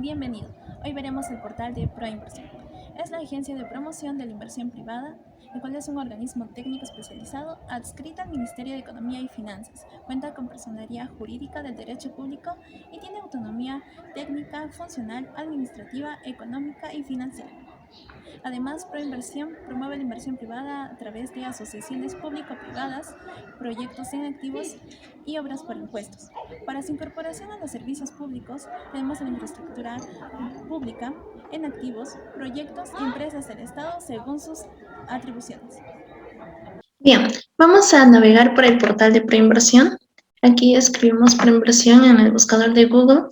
Bienvenido. Hoy veremos el portal de ProInversión. Es la agencia de promoción de la inversión privada, el cual es un organismo técnico especializado adscrita al Ministerio de Economía y Finanzas. Cuenta con personería jurídica del derecho público y tiene autonomía técnica, funcional, administrativa, económica y financiera. Además, Proinversión promueve la inversión privada a través de asociaciones público-privadas, proyectos en activos y obras por impuestos. Para su incorporación a los servicios públicos, tenemos la infraestructura pública en activos, proyectos y empresas del Estado según sus atribuciones. Bien, vamos a navegar por el portal de Preinversión. Aquí escribimos Preinversión en el buscador de Google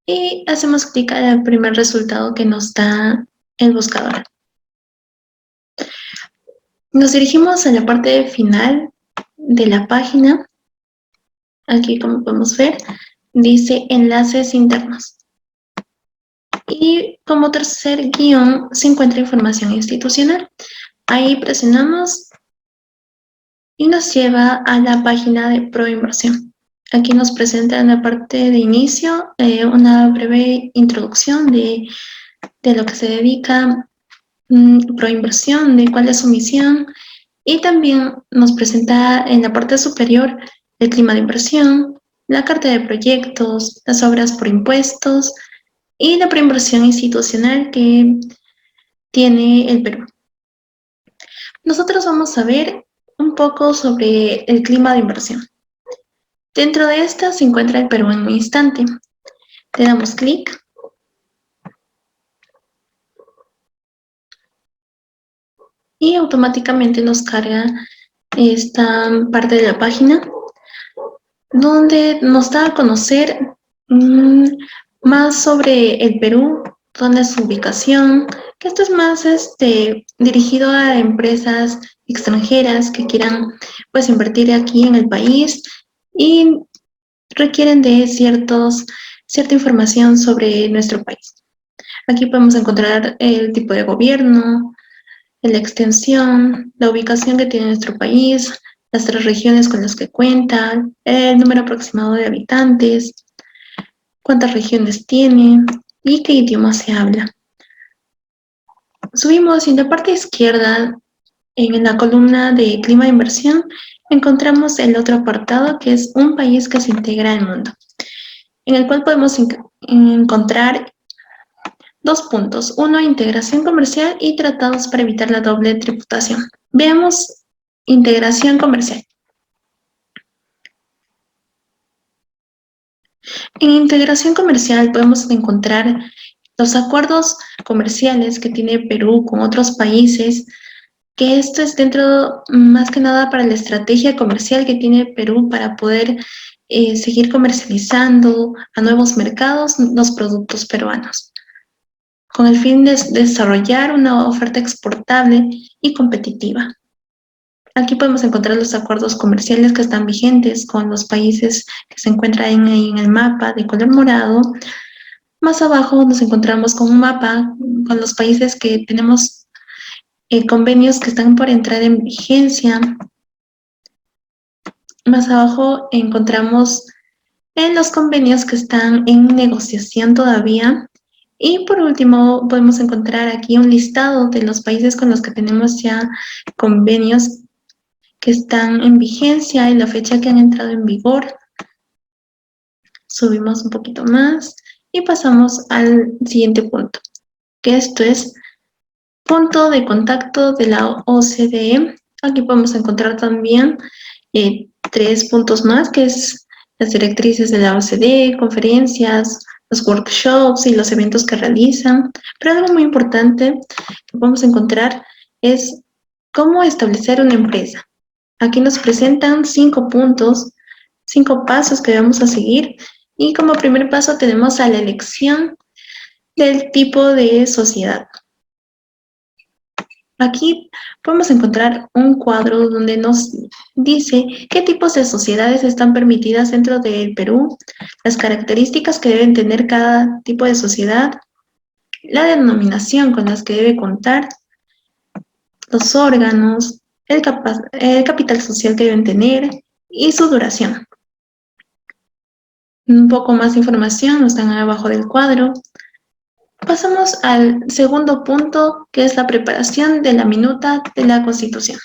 y hacemos clic al primer resultado que nos da el buscador. Nos dirigimos a la parte final de la página. Aquí, como podemos ver, dice enlaces internos. Y como tercer guión se encuentra información institucional. Ahí presionamos y nos lleva a la página de Proinversión. Aquí nos presenta en la parte de inicio una breve introducción de lo que se dedica Proinversión, de cuál es su misión, y también nos presenta en la parte superior el clima de inversión, la carta de proyectos, las obras por impuestos y la preinversión institucional que tiene el Perú. Nosotros vamos a ver un poco sobre el clima de inversión. Dentro de esta se encuentra el Perú en un instante. Le damos clic. Y automáticamente nos carga esta parte de la página donde nos da a conocer más sobre el Perú, dónde es su ubicación, que esto es más dirigido a empresas extranjeras que quieran pues invertir aquí en el país y requieren de cierta información sobre nuestro país. Aquí podemos encontrar el tipo de gobierno, la extensión, la ubicación que tiene nuestro país, las 3 regiones con las que cuenta, el número aproximado de habitantes, cuántas regiones tiene y qué idioma se habla. Subimos y en la parte izquierda, en la columna de clima de inversión, encontramos el otro apartado que es un país que se integra al mundo, en el cual podemos encontrar 2 puntos. Uno, integración comercial y tratados para evitar la doble tributación. Veamos integración comercial. En integración comercial podemos encontrar los acuerdos comerciales que tiene Perú con otros países, que esto es dentro más que nada para la estrategia comercial que tiene Perú para poder seguir comercializando a nuevos mercados los productos peruanos, con el fin de desarrollar una oferta exportable y competitiva. Aquí podemos encontrar los acuerdos comerciales que están vigentes con los países que se encuentran en el mapa de color morado. Más abajo nos encontramos con un mapa con los países que tenemos convenios que están por entrar en vigencia. Más abajo encontramos los convenios que están en negociación todavía. Y por último, podemos encontrar aquí un listado de los países con los que tenemos ya convenios que están en vigencia y la fecha que han entrado en vigor. Subimos un poquito más y pasamos al siguiente punto, que esto es punto de contacto de la OCDE. Aquí podemos encontrar también 3 puntos más, que es las directrices de la OCDE, conferencias, los workshops y los eventos que realizan. Pero algo muy importante que podemos encontrar es cómo establecer una empresa. Aquí nos presentan 5 puntos, 5 pasos que vamos a seguir. Y como primer paso tenemos a la elección del tipo de sociedad. Aquí podemos encontrar un cuadro donde nos dice qué tipos de sociedades están permitidas dentro del Perú, las características que deben tener cada tipo de sociedad, la denominación con las que debe contar, los órganos, el capital social que deben tener y su duración. Un poco más de información nos dan abajo del cuadro. Pasamos al segundo punto, que es la preparación de la minuta de la Constitución.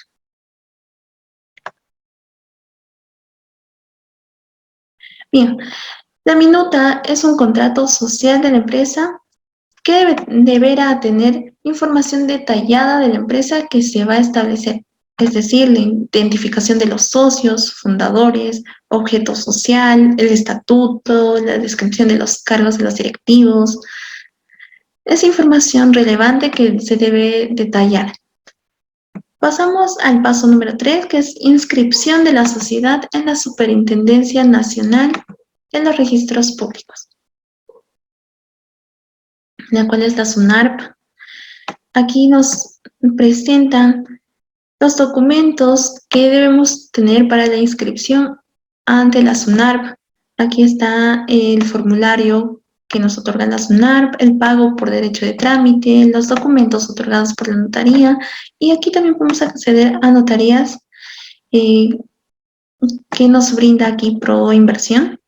Bien, la minuta es un contrato social de la empresa que deberá tener información detallada de la empresa que se va a establecer, es decir, la identificación de los socios, fundadores, objeto social, el estatuto, la descripción de los cargos de los directivos. Es información relevante que se debe detallar. Pasamos al paso número 3, que es inscripción de la sociedad en la Superintendencia Nacional de los Registros Públicos, la cual es la SUNARP. Aquí nos presentan los documentos que debemos tener para la inscripción ante la SUNARP. Aquí está el formulario que nos otorga la SUNARP, el pago por derecho de trámite, los documentos otorgados por la notaría, y aquí también podemos acceder a notarías que nos brinda aquí Pro Inversión.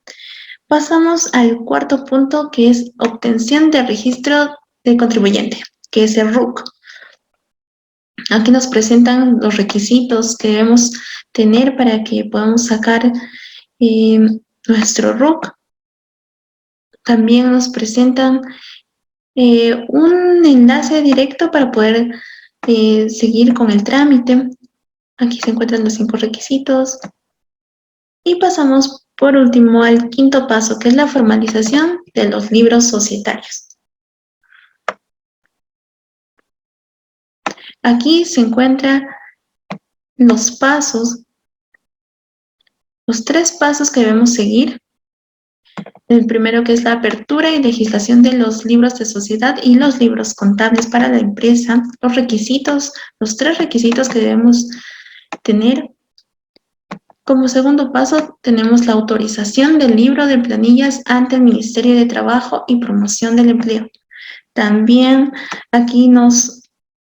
Pasamos al cuarto punto, que es obtención de registro de contribuyente, que es el RUC. Aquí nos presentan los requisitos que debemos tener para que podamos sacar nuestro RUC. También nos presentan un enlace directo para poder seguir con el trámite. Aquí se encuentran los 5 requisitos. Y pasamos por último al quinto paso, que es la formalización de los libros societarios. Aquí se encuentran los pasos, los 3 pasos que debemos seguir. El primero, que es la apertura y legislación de los libros de sociedad y los libros contables para la empresa. Los requisitos, los 3 requisitos que debemos tener. Como segundo paso, tenemos la autorización del libro de planillas ante el Ministerio de Trabajo y Promoción del Empleo. También aquí nos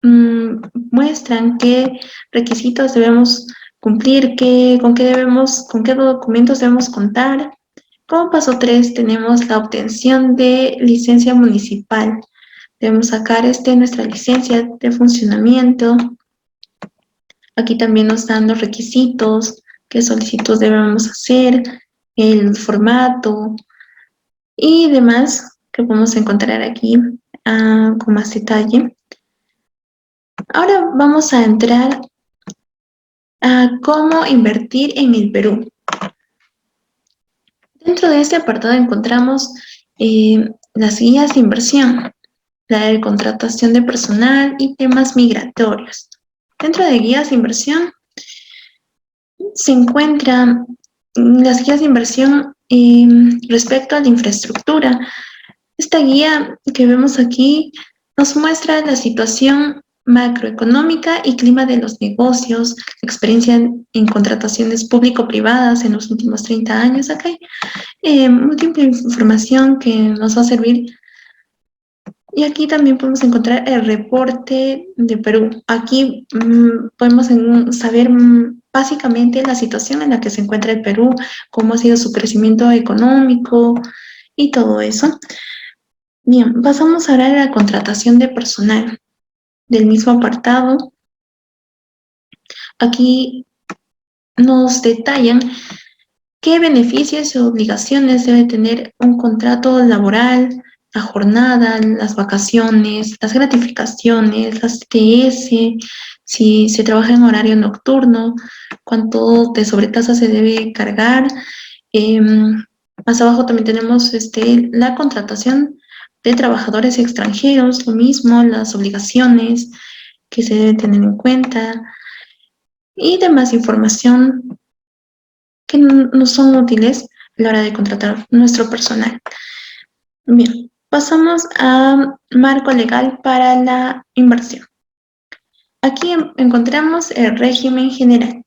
muestran qué requisitos debemos cumplir, con qué documentos debemos contar. Como paso 3 tenemos la obtención de licencia municipal. Debemos sacar nuestra licencia de funcionamiento. Aquí también nos dan los requisitos, qué solicitud debemos hacer, el formato y demás que podemos encontrar aquí con más detalle. Ahora vamos a entrar a cómo invertir en el Perú. Dentro de este apartado encontramos las guías de inversión, la de contratación de personal y temas migratorios. Dentro de guías de inversión se encuentran las guías de inversión respecto a la infraestructura. Esta guía que vemos aquí nos muestra la situación macroeconómica y clima de los negocios, experiencia en contrataciones público-privadas en los últimos 30 años. Acá hay múltiple información que nos va a servir. Y aquí también podemos encontrar el reporte de Perú. Aquí podemos saber básicamente la situación en la que se encuentra el Perú, cómo ha sido su crecimiento económico y todo eso. Bien, pasamos ahora a la contratación de personal del mismo apartado. Aquí nos detallan qué beneficios y obligaciones debe tener un contrato laboral, la jornada, las vacaciones, las gratificaciones, las TS, si se trabaja en horario nocturno, cuánto de sobretasa se debe cargar. Más abajo también tenemos la contratación de trabajadores extranjeros, lo mismo, las obligaciones que se deben tener en cuenta y demás información que no son útiles a la hora de contratar nuestro personal. Bien, pasamos a marco legal para la inversión. Aquí encontramos el régimen general.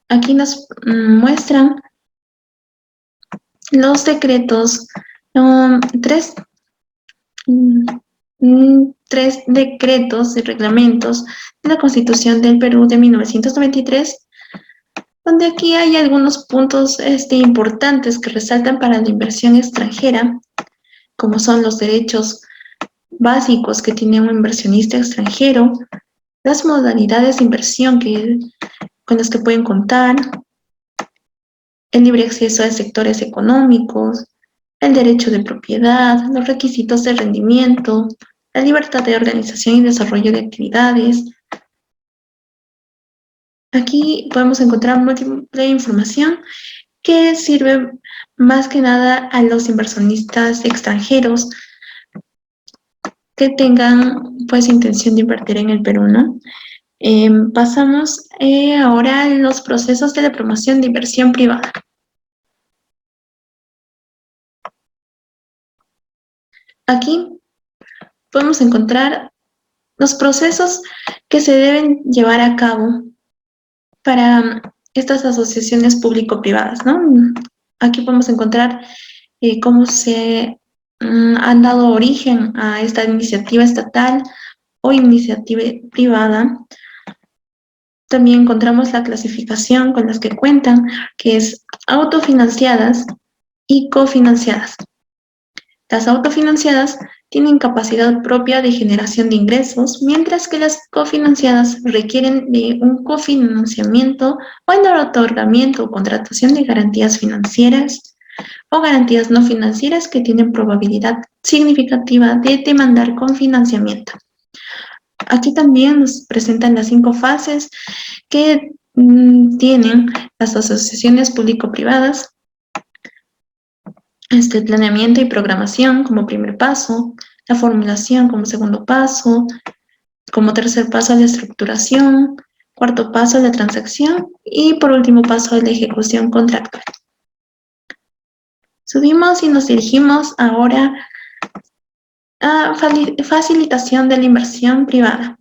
Aquí nos muestran los decretos, tres decretos y reglamentos de la Constitución del Perú de 1993, donde aquí hay algunos puntos importantes que resaltan para la inversión extranjera, como son los derechos básicos que tiene un inversionista extranjero, las modalidades de inversión con las que pueden contar, el libre acceso a sectores económicos, el derecho de propiedad, los requisitos de rendimiento, la libertad de organización y desarrollo de actividades. Aquí podemos encontrar múltiple información que sirve más que nada a los inversionistas extranjeros que tengan pues intención de invertir en el Perú, ¿no? Pasamos ahora a los procesos de la promoción de inversión privada. Aquí podemos encontrar los procesos que se deben llevar a cabo para estas asociaciones público-privadas, ¿no? Aquí podemos encontrar cómo se han dado origen a esta iniciativa estatal o iniciativa privada. También encontramos la clasificación con las que cuentan, que es autofinanciadas y cofinanciadas. Las autofinanciadas tienen capacidad propia de generación de ingresos, mientras que las cofinanciadas requieren de un cofinanciamiento o el otorgamiento o contratación de garantías financieras o garantías no financieras que tienen probabilidad significativa de demandar con financiamiento. Aquí también nos presentan las 5 fases que tienen las asociaciones público-privadas. Planeamiento y programación como primer paso, la formulación como segundo paso, como tercer paso la estructuración, cuarto paso la transacción y por último paso la ejecución contractual. Subimos y nos dirigimos ahora a facilitación de la inversión privada.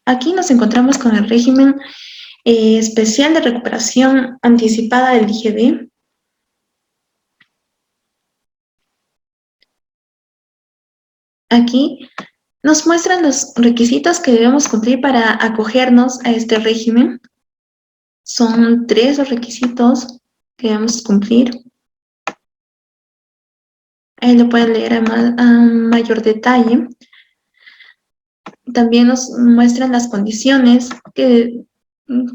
Aquí nos encontramos con el régimen especial de recuperación anticipada del IGB. Aquí nos muestran los requisitos que debemos cumplir para acogernos a este régimen. Son 3 los requisitos que debemos cumplir. Ahí lo pueden leer a mayor detalle. También nos muestran las condiciones que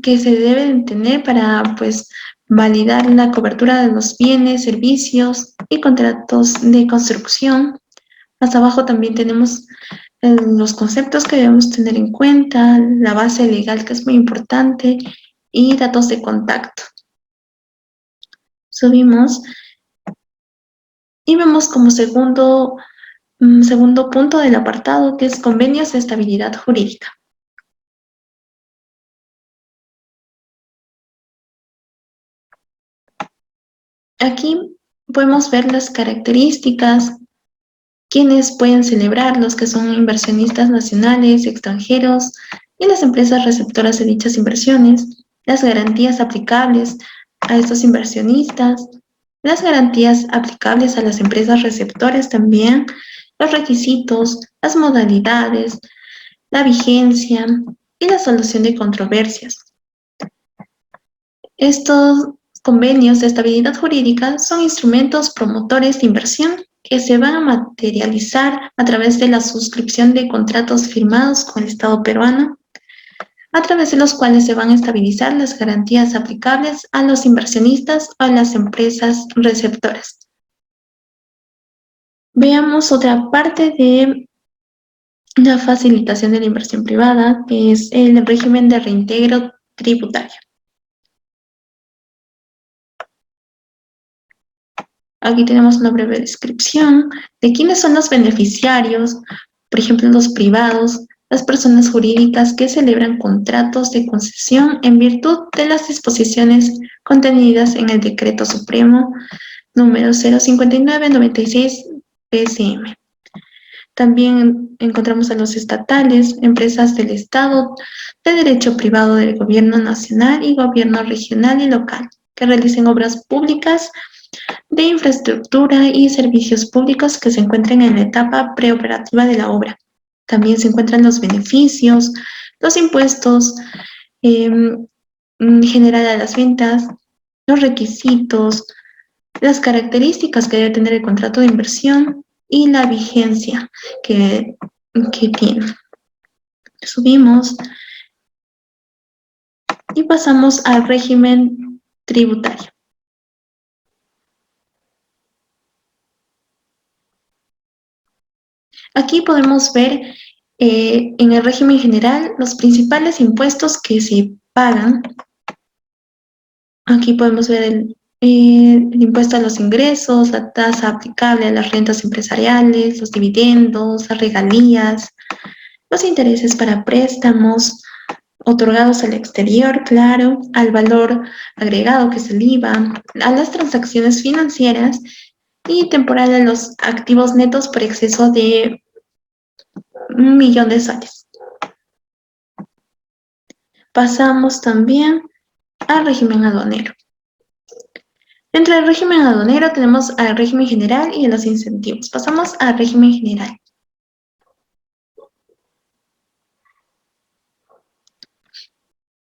se deben tener para pues, validar la cobertura de los bienes, servicios y contratos de construcción. Más abajo también tenemos los conceptos que debemos tener en cuenta, la base legal que es muy importante y datos de contacto. Subimos y vemos como segundo punto del apartado que es convenios de estabilidad jurídica. Aquí podemos ver las características, quienes pueden celebrar, los que son inversionistas nacionales, extranjeros y las empresas receptoras de dichas inversiones, las garantías aplicables a estos inversionistas, las garantías aplicables a las empresas receptoras también, los requisitos, las modalidades, la vigencia y la solución de controversias. Estos convenios de estabilidad jurídica son instrumentos promotores de inversión que se van a materializar a través de la suscripción de contratos firmados con el Estado peruano, a través de los cuales se van a estabilizar las garantías aplicables a los inversionistas o a las empresas receptoras. Veamos otra parte de la facilitación de la inversión privada, que es el régimen de reintegro tributario. Aquí tenemos una breve descripción de quiénes son los beneficiarios, por ejemplo, los privados, las personas jurídicas que celebran contratos de concesión en virtud de las disposiciones contenidas en el Decreto Supremo número 059/96 PCM. También encontramos a los estatales, empresas del Estado, de derecho privado del gobierno nacional y gobierno regional y local, que realicen obras públicas de infraestructura y servicios públicos que se encuentren en la etapa preoperativa de la obra. También se encuentran los beneficios, los impuestos general a las ventas, los requisitos, las características que debe tener el contrato de inversión y la vigencia que tiene. Subimos y pasamos al régimen tributario. Aquí podemos ver en el régimen general los principales impuestos que se pagan. Aquí podemos ver el impuesto a los ingresos, la tasa aplicable a las rentas empresariales, los dividendos, las regalías, los intereses para préstamos otorgados al exterior, claro, al valor agregado que es el IVA, a las transacciones financieras y temporal a los activos netos por exceso de 1.000.000 de soles. Pasamos también al régimen aduanero. Dentro del régimen aduanero tenemos al régimen general y a los incentivos. Pasamos al régimen general.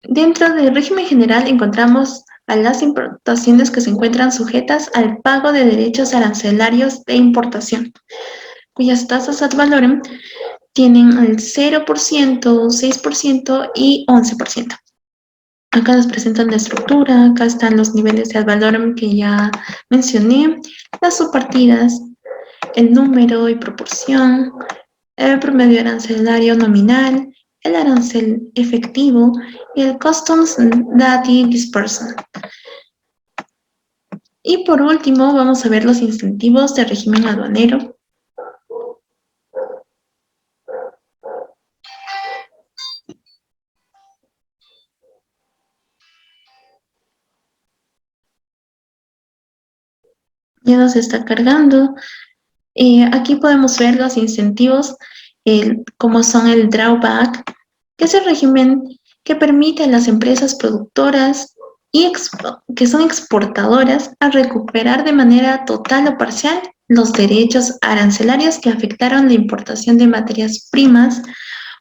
Dentro del régimen general encontramos a las importaciones que se encuentran sujetas al pago de derechos arancelarios de importación, cuyas tasas ad valorem tienen el 0%, 6% y 11%. Acá nos presentan la estructura, acá están los niveles de ad valorem que ya mencioné, las subpartidas, el número y proporción, el promedio arancelario nominal, el arancel efectivo y el Customs Duty Disbursement. Y por último, vamos a ver los incentivos del régimen aduanero. Ya nos está cargando. Aquí podemos ver los incentivos, como son el drawback, que es el régimen que permite a las empresas productoras y que son exportadoras a recuperar de manera total o parcial los derechos arancelarios que afectaron la importación de materias primas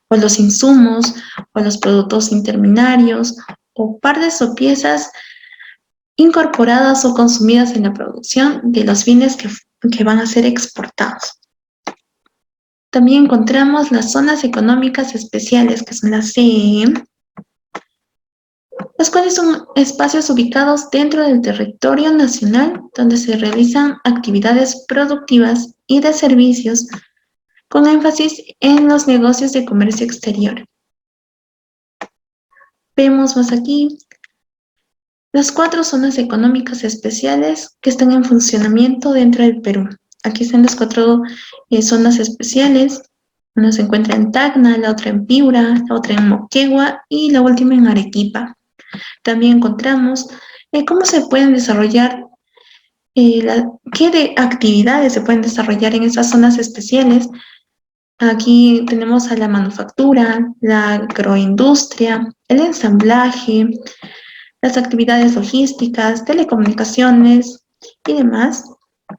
o los insumos o los productos intermediarios o partes o piezas incorporadas o consumidas en la producción de los bienes que van a ser exportados. También encontramos las zonas económicas especiales, que son las CEE, las cuales son espacios ubicados dentro del territorio nacional donde se realizan actividades productivas y de servicios con énfasis en los negocios de comercio exterior. Vemos más aquí las 4 zonas económicas especiales que están en funcionamiento dentro del Perú. Aquí están las 4 zonas especiales. Una se encuentra en Tacna, la otra en Piura, la otra en Moquegua y la última en Arequipa. También encontramos cómo se pueden desarrollar, qué actividades se pueden desarrollar en esas zonas especiales. Aquí tenemos a la manufactura, la agroindustria, el ensamblaje, las actividades logísticas, telecomunicaciones y demás.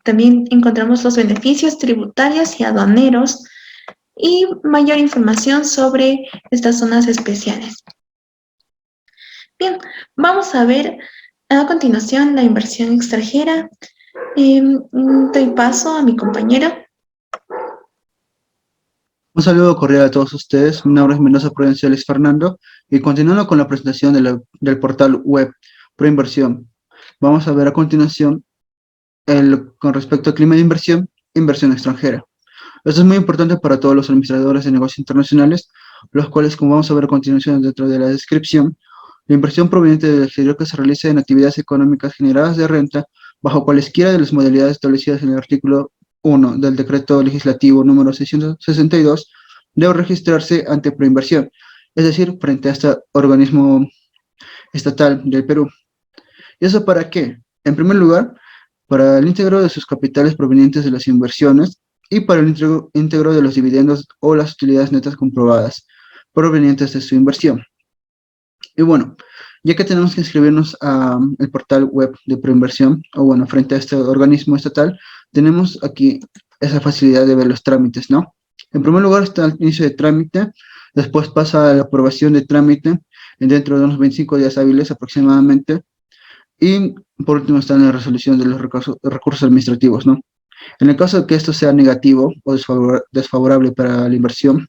También encontramos los beneficios tributarios y aduaneros y mayor información sobre estas zonas especiales. Bien, vamos a ver a continuación la inversión extranjera. Doy paso a mi compañero. Un saludo cordial a todos ustedes. Mi nombre es Mendoza Prudencio Alex Fernando y continuando con la presentación del portal web Proinversión, vamos a ver a continuación con respecto al clima de inversión extranjera. Esto es muy importante para todos los administradores de negocios internacionales, los cuales, como vamos a ver a continuación dentro de la descripción, la inversión proveniente del exterior que se realiza en actividades económicas generadas de renta bajo cualesquiera de las modalidades establecidas en el artículo 1 del decreto legislativo número 662 debe registrarse ante Proinversión, es decir, frente a este organismo estatal del Perú. ¿Y eso para qué? En primer lugar, para el íntegro de sus capitales provenientes de las inversiones y para el íntegro de los dividendos o las utilidades netas comprobadas provenientes de su inversión. Y bueno, ya que tenemos que inscribirnos al portal web de Proinversión, o bueno, frente a este organismo estatal, tenemos aquí esa facilidad de ver los trámites, ¿no? En primer lugar está el inicio de trámite, después pasa a la aprobación de trámite, dentro de unos 25 días hábiles aproximadamente. Y por último está la resolución de los recursos administrativos, ¿no? En el caso de que esto sea negativo o desfavorable para la inversión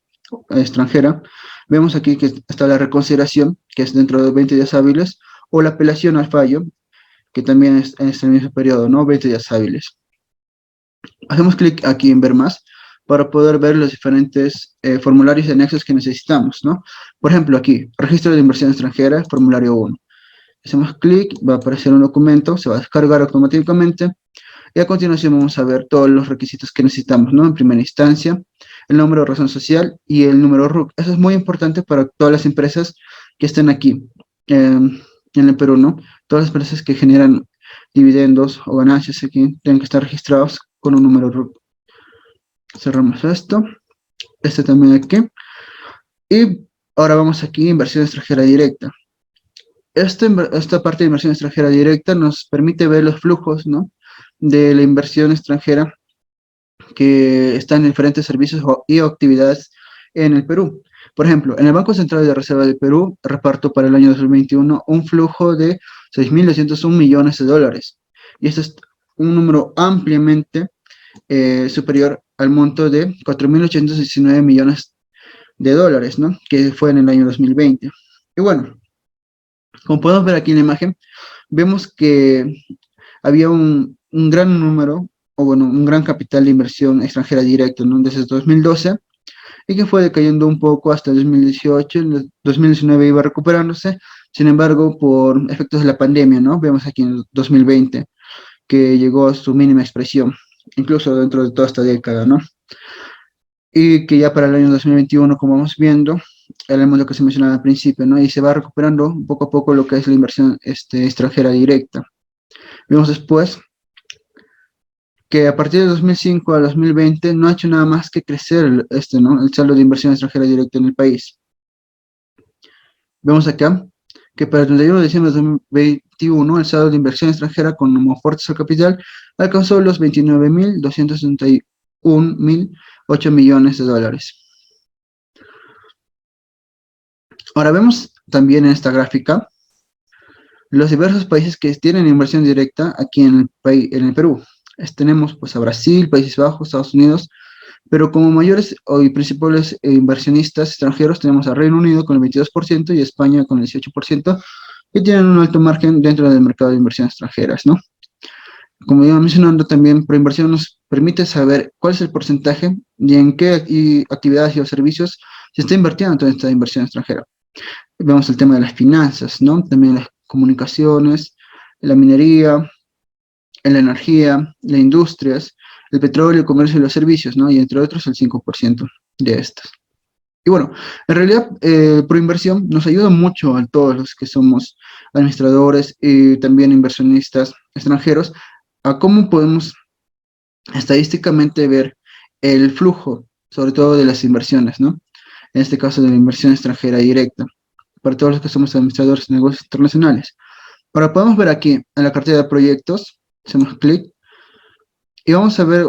extranjera, vemos aquí que está la reconsideración, que es dentro de 20 días hábiles, o la apelación al fallo, que también es en este mismo periodo, ¿no? 20 días hábiles. Hacemos clic aquí en ver más para poder ver los diferentes formularios y anexos que necesitamos, ¿no? Por ejemplo, aquí, registro de inversión extranjera, formulario 1. Hacemos clic, va a aparecer un documento, se va a descargar automáticamente y a continuación vamos a ver todos los requisitos que necesitamos, ¿no? En primera instancia, el número de razón social y el número RUC. Eso es muy importante para todas las empresas que estén aquí en el Perú, ¿no? Todas las empresas que generan dividendos o ganancias aquí tienen que estar registrados con un número RUC. Cerramos esto, este también aquí. Y ahora vamos aquí, inversión extranjera directa. Esta parte de inversión extranjera directa nos permite ver los flujos, ¿no? De la inversión extranjera que están en diferentes servicios y actividades en el Perú. Por ejemplo, en el Banco Central de Reserva del Perú, reparto para el año 2021 un flujo de 6.201 millones de dólares. Y este es un número ampliamente superior al monto de 4.819 millones de dólares, ¿no? Que fue en el año 2020. Y bueno, como podemos ver aquí en la imagen, vemos que había un gran número, o bueno, un gran capital de inversión extranjera directa, ¿no? Desde 2012, y que fue decayendo un poco hasta el 2018, en el 2019 iba recuperándose, sin embargo, por efectos de la pandemia, ¿no? Vemos aquí en el 2020 que llegó a su mínima expresión, incluso dentro de toda esta década, ¿no? Y que ya para el año 2021, como vamos viendo, hablamos de lo que se mencionaba al principio, ¿no? Y se va recuperando poco a poco lo que es la inversión extranjera directa. Vemos después que a partir de 2005 a 2020 no ha hecho nada más que crecer ¿no? El saldo de inversión extranjera directa en el país. Vemos acá que para el 31 de diciembre de 2021 el saldo de inversión extranjera con aportes al capital alcanzó los 29.261.008 millones de dólares. Ahora vemos también en esta gráfica los diversos países que tienen inversión directa aquí en el Perú. Tenemos pues a Brasil, Países Bajos, Estados Unidos, pero como mayores y principales inversionistas extranjeros tenemos a Reino Unido con el 22% y España con el 18%, que tienen un alto margen dentro del mercado de inversión extranjeras, ¿no? Como iba mencionando también, Proinversión nos permite saber cuál es el porcentaje y en qué actividades y servicios se está invirtiendo en toda esta inversión extranjera. Vemos el tema de las finanzas, ¿no? También las comunicaciones, la minería, en la energía, las industrias, el petróleo, el comercio y los servicios, ¿no? Y entre otros el 5% de estos. Y bueno, en realidad Proinversión nos ayuda mucho a todos los que somos administradores y también inversionistas extranjeros a cómo podemos estadísticamente ver el flujo, sobre todo de las inversiones, ¿no? En este caso de la inversión extranjera directa, para todos los que somos administradores de negocios internacionales. Ahora podemos ver aquí en la cartera de proyectos, hacemos clic y vamos a ver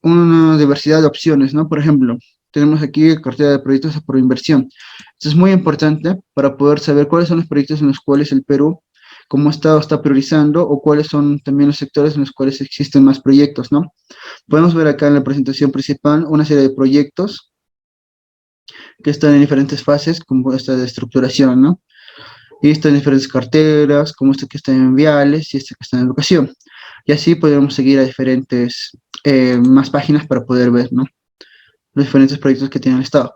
una diversidad de opciones, ¿no? Por ejemplo, tenemos aquí cartera de proyectos por inversión. Esto es muy importante para poder saber cuáles son los proyectos en los cuales el Perú, como Estado, está priorizando o cuáles son también los sectores en los cuales existen más proyectos, ¿no? Podemos ver acá en la presentación principal una serie de proyectos que están en diferentes fases, como esta de estructuración, ¿no? Y están en diferentes carteras, como este que está en viales y este que está en educación. Y así podemos seguir a diferentes, más páginas para poder ver, ¿no? Los diferentes proyectos que tiene el Estado.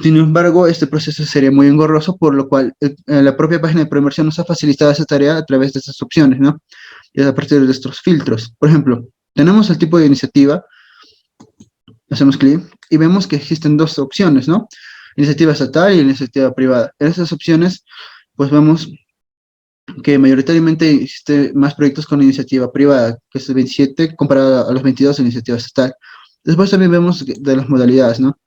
Sin embargo, este proceso sería muy engorroso, por lo cual la propia página de Proinversión nos ha facilitado esa tarea a través de estas opciones, ¿no? Y a partir de estos filtros. Por ejemplo, tenemos el tipo de iniciativa, hacemos clic y vemos que existen dos opciones, ¿no? Iniciativa estatal y iniciativa privada. En estas opciones, pues vemos que mayoritariamente existen más proyectos con iniciativa privada, que es el 27 comparado a los 22 de iniciativa estatal. Después también vemos de las modalidades, ¿no?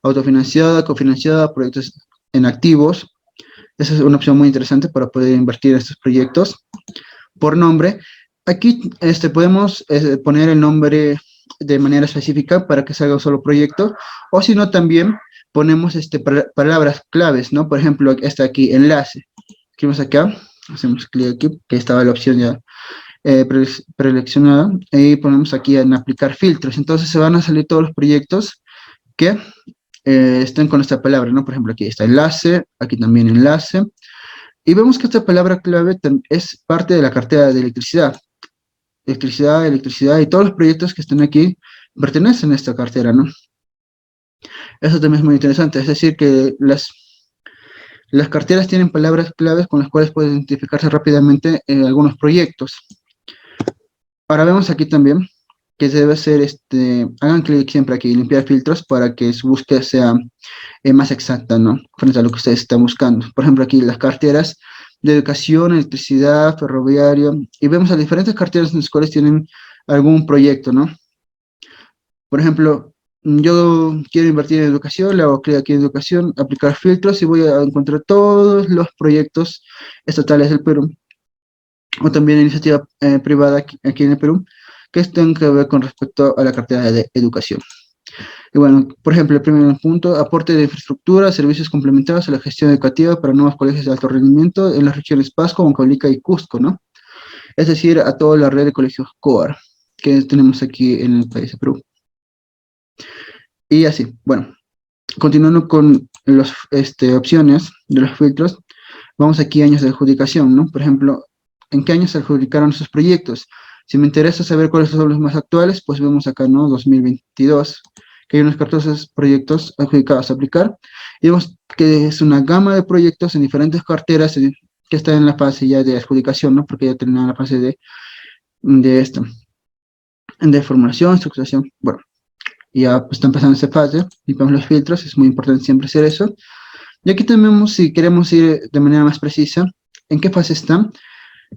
Autofinanciada, cofinanciada, proyectos en activos. Esa es una opción muy interesante para poder invertir en estos proyectos. Por nombre, aquí podemos poner el nombre de manera específica para que se haga un solo proyecto, o si no también ponemos palabras claves, ¿no? Por ejemplo, está aquí, enlace. Escribimos acá, hacemos clic aquí, que estaba la opción ya preseleccionada, y ponemos aquí en aplicar filtros. Entonces se van a salir todos los proyectos que estén con esta palabra, ¿no? Por ejemplo, aquí está enlace, aquí también enlace. Y vemos que esta palabra clave es parte de la cartera de electricidad. Electricidad, y todos los proyectos que están aquí pertenecen a esta cartera, ¿no? Eso también es muy interesante, es decir, que las carteras tienen palabras claves con las cuales pueden identificarse rápidamente en algunos proyectos. Ahora vemos aquí también que debe ser, hagan clic siempre aquí, limpiar filtros para que su búsqueda sea más exacta, ¿no? Frente a lo que ustedes están buscando. Por ejemplo, aquí las carteras de educación, electricidad, ferroviario, y vemos las diferentes carteras en las cuales tienen algún proyecto, ¿no? Por ejemplo, yo quiero invertir en educación, le hago clic aquí en educación, aplicar filtros y voy a encontrar todos los proyectos estatales del Perú, o también iniciativa privada aquí en el Perú, que tengan que ver con respecto a la cartera de educación. Y bueno, por ejemplo, el primer punto, aporte de infraestructura, servicios complementarios a la gestión educativa para nuevos colegios de alto rendimiento en las regiones Pasco, Huancavelica y Cusco, ¿no? Es decir, a toda la red de colegios COAR que tenemos aquí en el país de Perú. Y así, bueno, continuando con las opciones de los filtros, vamos aquí a años de adjudicación, ¿no? Por ejemplo, ¿en qué años se adjudicaron esos proyectos? Si me interesa saber cuáles son los más actuales, pues vemos acá, ¿no? 2022, que hay unos 14 proyectos adjudicados a aplicar. Y vemos que es una gama de proyectos en diferentes carteras que están en la fase ya de adjudicación, ¿no? Porque ya terminaron la fase de formulación, estructuración, bueno. Ya pues está empezando esa fase, limpiamos los filtros, es muy importante siempre hacer eso. Y aquí tenemos, si queremos ir de manera más precisa, ¿en qué fase están?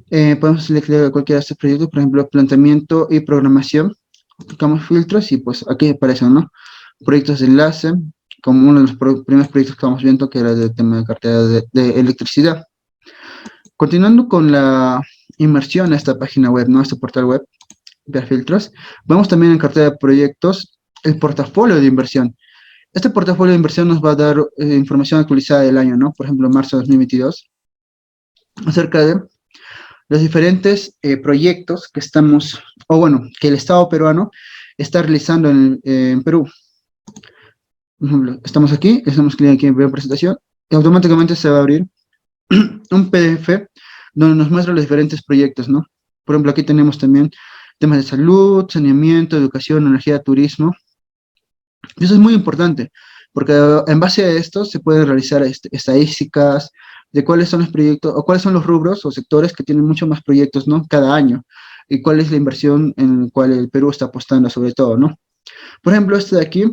Podemos seleccionar cualquiera de estos proyectos, por ejemplo, planteamiento y programación. Aplicamos filtros y pues aquí aparecen, ¿no? Proyectos de enlace, como uno de los primeros proyectos que estamos viendo, que era del tema de cartera de electricidad. Continuando con la inmersión a esta página web, ¿no? Este portal web de filtros, vamos también en cartera de proyectos, el portafolio de inversión. Este portafolio de inversión nos va a dar información actualizada del año, ¿no? Por ejemplo, marzo de 2022, acerca de los diferentes proyectos que estamos, o bueno, que el Estado peruano está realizando en Perú. Por ejemplo, estamos aquí, estamos aquí en presentación, y automáticamente se va a abrir un PDF donde nos muestra los diferentes proyectos, ¿no? Por ejemplo, aquí tenemos también temas de salud, saneamiento, educación, energía, turismo. Y eso es muy importante, porque en base a esto se pueden realizar estadísticas de cuáles son los proyectos, o cuáles son los rubros o sectores que tienen mucho más proyectos, ¿no? Cada año, y cuál es la inversión en la cual el Perú está apostando sobre todo, ¿no? Por ejemplo, este de aquí,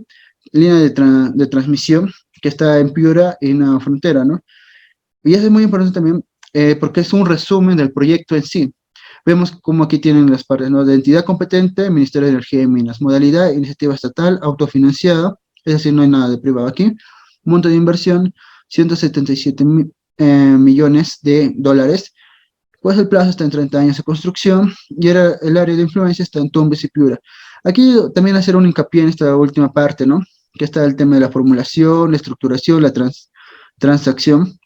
línea de transmisión, que está en Piura y en la frontera, ¿no? Y eso es muy importante también, porque es un resumen del proyecto en sí. Vemos cómo aquí tienen las partes, ¿no? De entidad competente, Ministerio de Energía y Minas. Modalidad, iniciativa estatal, autofinanciada, es decir, no hay nada de privado aquí. Monto de inversión, 177 millones de dólares. Pues el plazo está en 30 años de construcción y el área de influencia está en Tumbes y Piura. Aquí también hacer un hincapié en esta última parte, ¿no? Que está el tema de la formulación, la estructuración, la transacción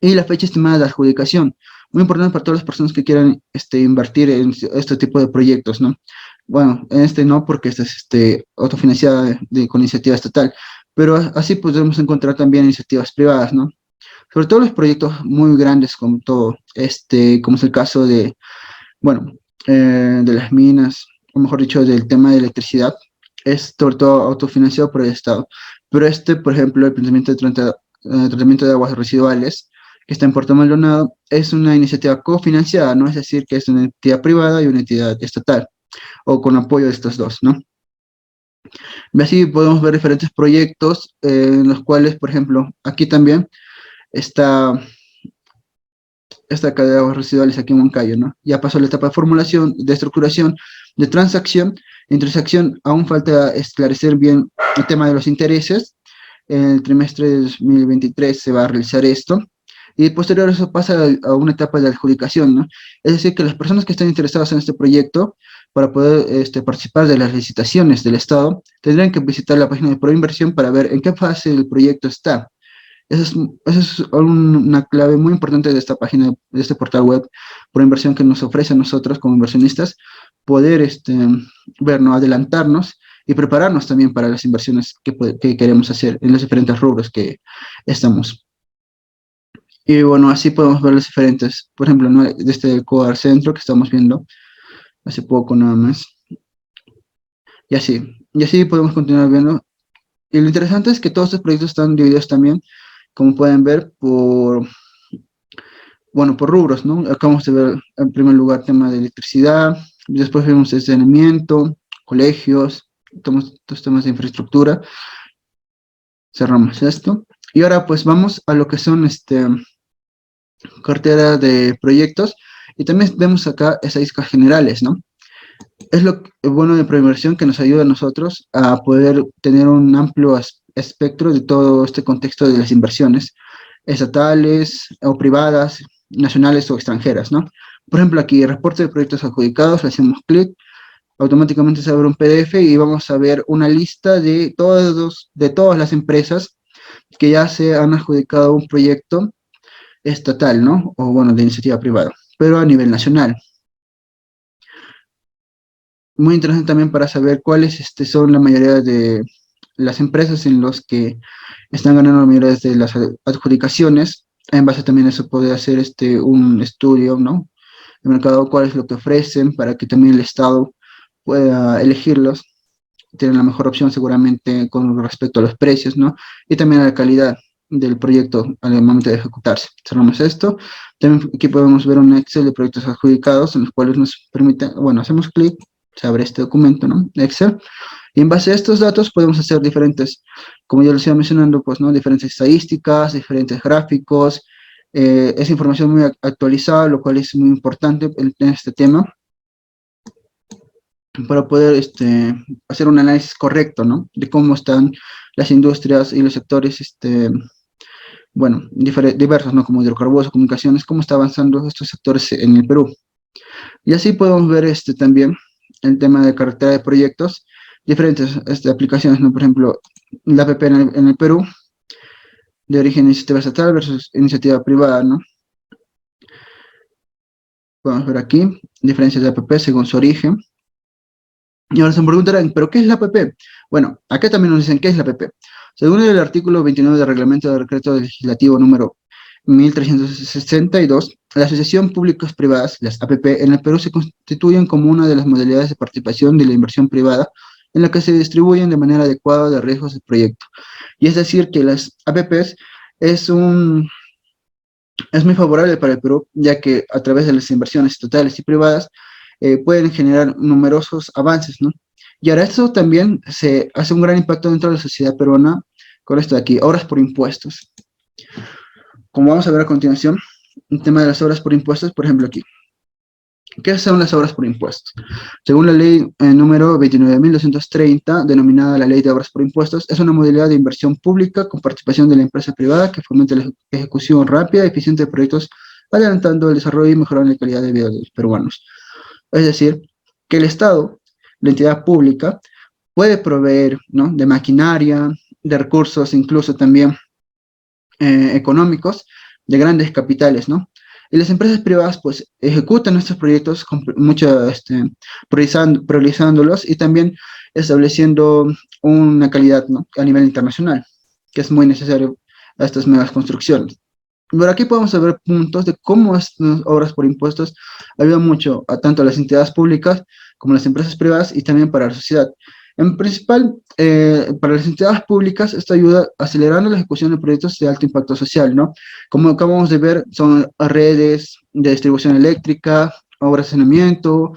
y la fecha estimada de adjudicación. Muy importante para todas las personas que quieran invertir en este tipo de proyectos, ¿no? Bueno, en no, porque esta es autofinanciada con iniciativa estatal, pero así podemos encontrar también iniciativas privadas, ¿no? Sobre todo los proyectos muy grandes, como todo, como es el caso de, bueno, de las minas, o mejor dicho, del tema de electricidad, es sobre todo autofinanciado por el Estado. Pero por ejemplo, el tratamiento de aguas residuales, que está en Puerto Maldonado, es una iniciativa cofinanciada, ¿no? Es decir, que es una entidad privada y una entidad estatal, o con apoyo de estos dos, ¿no? Y así podemos ver diferentes proyectos en los cuales, por ejemplo, aquí también está esta cadena de aguas residuales aquí en Huancayo, ¿no? Ya pasó la etapa de formulación, de estructuración, de transacción. En transacción aún falta esclarecer bien el tema de los intereses. En el trimestre de 2023 se va a realizar esto. Y posterior a eso pasa a una etapa de adjudicación, ¿no? Es decir, que las personas que están interesadas en este proyecto para poder participar de las licitaciones del Estado, tendrían que visitar la página de Proinversión para ver en qué fase el proyecto está. Esa es una clave muy importante de esta página, de este portal web Proinversión, que nos ofrece a nosotros como inversionistas poder ver, ¿no? Adelantarnos y prepararnos también para las inversiones que queremos hacer en los diferentes rubros que estamos. Y bueno, así podemos ver los diferentes, por ejemplo, ¿no? Desde el Coar Centro que estamos viendo hace poco nada más. Y así podemos continuar viendo. Y lo interesante es que todos estos proyectos están divididos también, como pueden ver, bueno, por rubros, ¿no? Acabamos de ver en primer lugar tema de electricidad, y después vemos de saneamiento, colegios, estos temas de infraestructura. Cerramos esto. Y ahora pues vamos a lo que son cartera de proyectos, y también vemos acá estadísticas generales, ¿no? Es lo bueno de Proinversión, que nos ayuda a nosotros a poder tener un amplio espectro de todo este contexto de las inversiones estatales o privadas, nacionales o extranjeras, ¿no? Por ejemplo, aquí, reporte de proyectos adjudicados, le hacemos clic, automáticamente se abre un PDF y vamos a ver una lista de todas las empresas que ya se han adjudicado un proyecto estatal, ¿no? O bueno, de iniciativa privada, pero a nivel nacional. Muy interesante también para saber cuáles son la mayoría de las empresas en los que están ganando la mayoría de las adjudicaciones. En base también a eso puede hacer un estudio, ¿no? El mercado, cuál es lo que ofrecen para que también el Estado pueda elegirlos. Tienen la mejor opción seguramente con respecto a los precios, ¿no? Y también a la calidad del proyecto al momento de ejecutarse. Cerramos esto. También aquí podemos ver un Excel de proyectos adjudicados en los cuales nos permite, bueno, hacemos clic, se abre este documento, ¿no? Excel. Y en base a estos datos podemos hacer diferentes, como yo les iba mencionando, pues, ¿no? Diferentes estadísticas, diferentes gráficos. Es información muy actualizada, lo cual es muy importante en este tema, para poder hacer un análisis correcto, ¿no? De cómo están las industrias y los sectores, bueno, diversos, ¿no? Como hidrocarburos, comunicaciones, cómo está avanzando estos sectores en el Perú. Y así podemos ver también el tema de cartera de proyectos, diferentes aplicaciones, ¿no? Por ejemplo, la APP en el Perú, de origen iniciativa estatal versus iniciativa privada, ¿no? Podemos ver aquí diferencias de APP según su origen. Y ahora se me preguntarán, ¿pero qué es la APP? Bueno, acá también nos dicen qué es la APP. Según el artículo 29 del Reglamento del Decreto Legislativo número 1362, las asociaciones públicas privadas, las APP, en el Perú se constituyen como una de las modalidades de participación de la inversión privada en la que se distribuyen de manera adecuada de riesgos del proyecto. Y es decir, que las APPs es muy favorable para el Perú, ya que a través de las inversiones estatales y privadas pueden generar numerosos avances, ¿no? Y ahora esto también se hace un gran impacto dentro de la sociedad peruana con esto de aquí, obras por impuestos. Como vamos a ver a continuación, el tema de las obras por impuestos, por ejemplo aquí. ¿Qué son las obras por impuestos? Según la ley número 29.230, denominada la Ley de Obras por Impuestos, es una modalidad de inversión pública con participación de la empresa privada que fomenta la ejecución rápida y eficiente de proyectos, adelantando el desarrollo y mejorando la calidad de vida de los peruanos. Es decir, que el Estado, la entidad pública, puede proveer, ¿no? De maquinaria, de recursos, incluso también económicos, de grandes capitales, ¿no? Y las empresas privadas, pues, ejecutan estos proyectos con priorizándolos y también estableciendo una calidad, ¿no? A nivel internacional, que es muy necesario a estas nuevas construcciones. Pero aquí podemos ver puntos de cómo estas obras por impuestos ayudan mucho tanto a las entidades públicas como a las empresas privadas y también para la sociedad. En principal, para las entidades públicas, esto ayuda acelerando la ejecución de proyectos de alto impacto social, ¿no? Como acabamos de ver, son redes de distribución eléctrica, obras de saneamiento,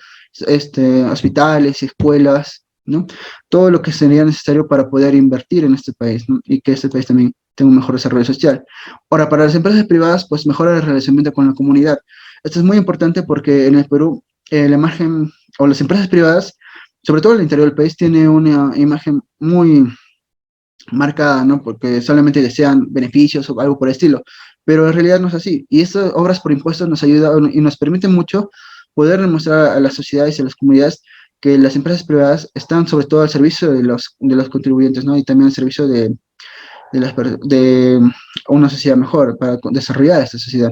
hospitales, escuelas, ¿no? Todo lo que sería necesario para poder invertir en este país, ¿no? Y que este país también tenga un mejor desarrollo social. Ahora, para las empresas privadas, pues mejora el relacionamiento con la comunidad. Esto es muy importante porque en el Perú, la imagen, o las empresas privadas, sobre todo en el interior del país, tiene una imagen muy marcada, ¿no? Porque solamente desean beneficios o algo por el estilo, pero en realidad no es así. Y estas obras por impuestos nos ayudan y nos permiten mucho poder demostrar a las sociedades y a las comunidades que las empresas privadas están sobre todo al servicio de los contribuyentes, ¿no? Y también al servicio de una sociedad mejor, para desarrollar esta sociedad.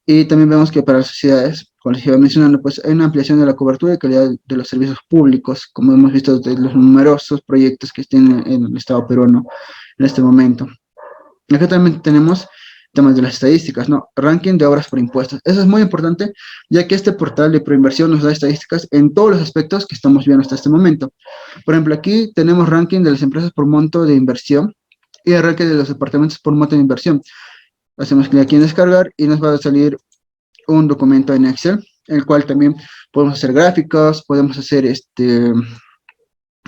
Y también vemos que para las sociedades, como les iba mencionando, pues hay una ampliación de la cobertura y calidad de los servicios públicos, como hemos visto de los numerosos proyectos que tiene en el Estado peruano en este momento. Acá también tenemos temas de las estadísticas, ¿no? Ranking de obras por impuestos. Eso es muy importante, ya que este portal de proinversión nos da estadísticas en todos los aspectos que estamos viendo hasta este momento. Por ejemplo, aquí tenemos ranking de las empresas por monto de inversión y el ranking de los departamentos por monto de inversión. Hacemos clic aquí en descargar y nos va a salir un documento en Excel, en el cual también podemos hacer gráficos, podemos hacer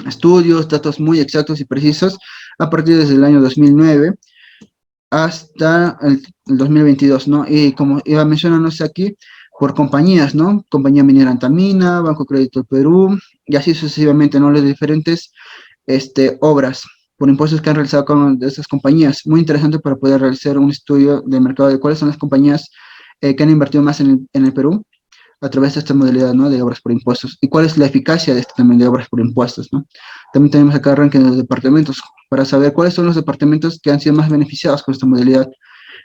estudios, datos muy exactos y precisos a partir desde el año 2009 hasta el 2022, ¿no? Y como iba mencionándose aquí, por compañías, ¿no? Compañía Minera Antamina, Banco Crédito Perú, y así sucesivamente, ¿no? Las diferentes obras por impuestos que han realizado con estas compañías. Muy interesante para poder realizar un estudio de mercado de cuáles son las compañías que han invertido más en el Perú a través de esta modalidad, ¿no? De obras por impuestos. ¿Y cuál es la eficacia de este también de obras por impuestos, ¿no? También tenemos acá ranking de los departamentos para saber cuáles son los departamentos que han sido más beneficiados con esta modalidad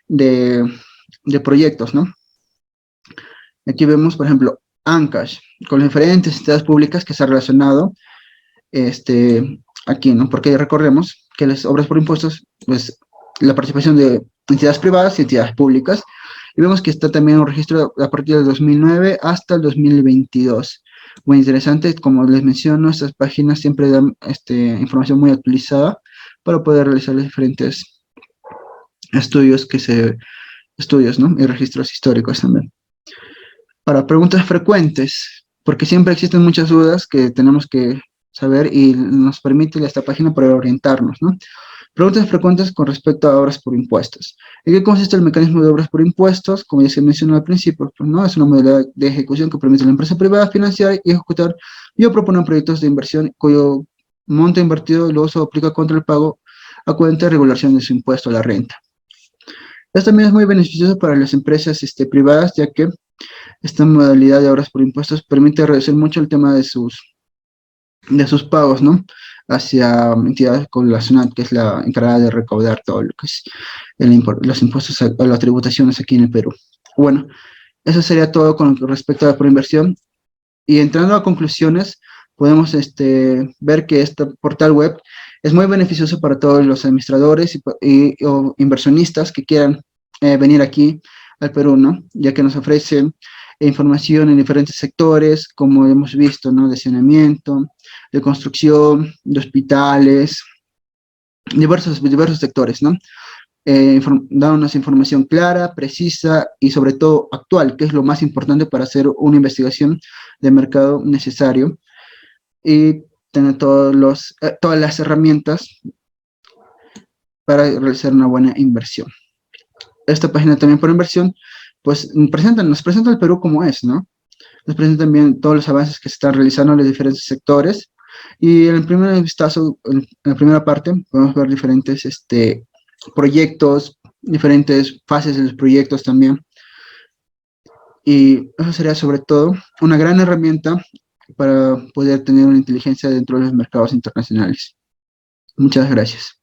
de proyectos, ¿no? Aquí vemos, por ejemplo, Ancash, con las diferentes entidades públicas que se ha relacionado aquí, ¿no? Porque recordemos que las obras por impuestos, pues, la participación de entidades privadas y entidades públicas, y vemos que está también un registro a partir del 2009 hasta el 2022. Muy interesante, como les menciono, estas páginas siempre dan información muy actualizada para poder realizar los diferentes estudios, ¿no? Y registros históricos también. Para preguntas frecuentes, porque siempre existen muchas dudas que tenemos que saber y nos permite esta página para orientarnos, ¿no? Preguntas frecuentes con respecto a obras por impuestos. ¿En qué consiste el mecanismo de obras por impuestos? Como ya se mencionó al principio, pues, ¿no? Es una modalidad de ejecución que permite a la empresa privada financiar y ejecutar y o proponer proyectos de inversión cuyo monto invertido luego se aplica contra el pago a cuenta de regulación de su impuesto a la renta. Esto también es muy beneficioso para las empresas privadas, ya que esta modalidad de obras por impuestos permite reducir mucho el tema de sus pagos, ¿no? Hacia entidades como la SUNAT, que es la encargada de recaudar todo lo que es los impuestos a las tributaciones aquí en el Perú. Bueno, eso sería todo con respecto a la proinversión. Y entrando a conclusiones, podemos ver que este portal web es muy beneficioso para todos los administradores o inversionistas que quieran venir aquí al Perú, ¿no? Ya que nos ofrecen información en diferentes sectores, como hemos visto, ¿no? De saneamiento, de construcción, de hospitales, diversos sectores, ¿no? Dándonos información clara, precisa y sobre todo actual, que es lo más importante para hacer una investigación de mercado necesario y tener todas las herramientas para realizar una buena inversión. Esta página también por inversión, pues nos presenta el Perú como es, ¿no? Nos presenta también todos los avances que se están realizando en los diferentes sectores y en el primer vistazo, en la primera parte, podemos ver diferentes proyectos, diferentes fases de los proyectos también. Y eso sería sobre todo una gran herramienta para poder tener una inteligencia dentro de los mercados internacionales. Muchas gracias.